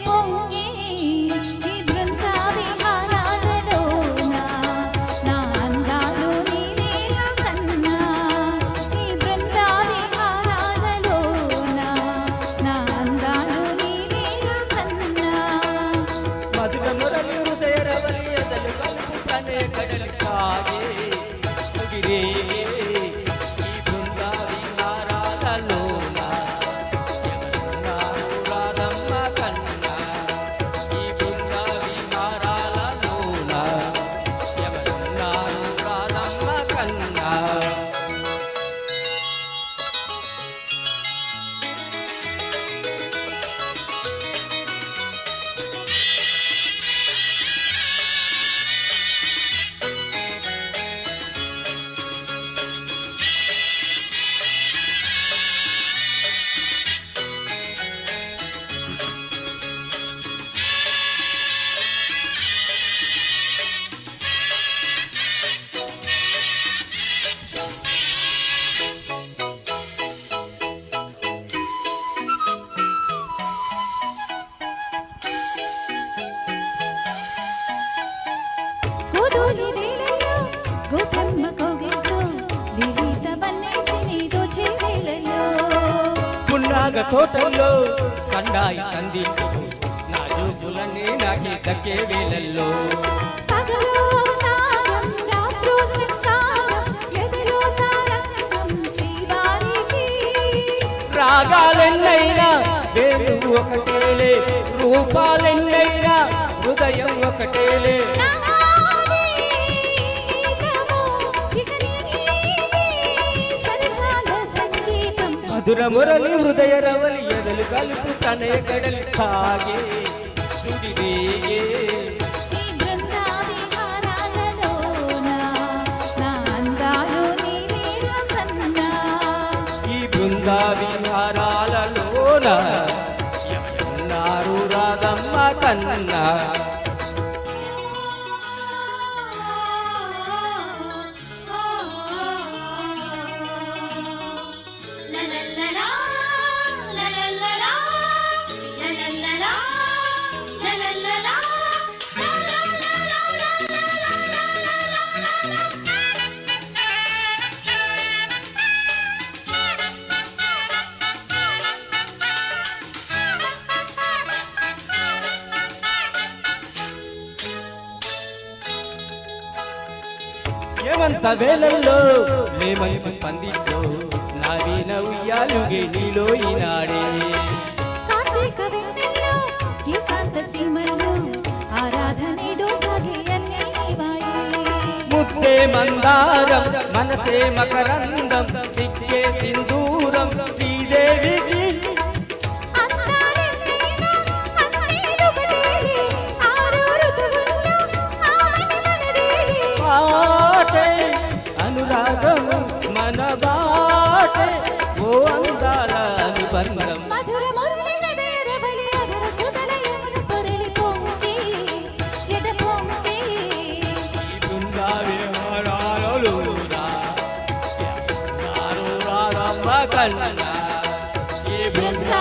పొంగి ఈ బృంద విహారాలలోన నా అందాలు నీవేరా కన్నా ఈ బృంద విహారాలలోన నా అందాలు నీవేరా కన్నా మధుర మురళి హృదయ రవలి ఎదలు కలుపు కనే కడలి సాగే ముగిరే పున్నాగ తోటల్లో సండాయి సంధించు నా జోబులన్నీ నాకే దక్కే వేళల్లో రాగాలెన్నైనా వేణువు ఒకటేలే రూపాలెన్నైనా హృదయం ఒకటేలే మధుర మురళి హృదయ రవలి ఎదలు కలుపు కనయ కడలి సాగే సుడివేగే ఈ బృంద విహారాలలోన నా అందాలు నీవేరా కన్నా ఈ బృంద విహారాలలోన ఎవరున్నారు రాధమ్మ కన్నా ఏమంత వేలల్లో లేమంచు పందిట్లో నావీన ఉయ్యాలుగే నీలో ఈనాడే కార్తీక వెన్నెల్లో ఏకాంత సీమల్లో ఆరాధనేదో సాగే అన్నేవాయే ముద్దే మందారం మనసే మకరందం సిక్కే సింధూరం శ్రీదేవికి అనురాగము మన బాటే ఓ అందాల అనుబంధం మధుర మురళి హృదయ రవలి అదర సుధల యమున పొరలి పొంగి ఎద పొంగి ఈ బృంద విహారాలలోన ఎవరున్నారు రాధమ్మ కన్నా ఈ బృంద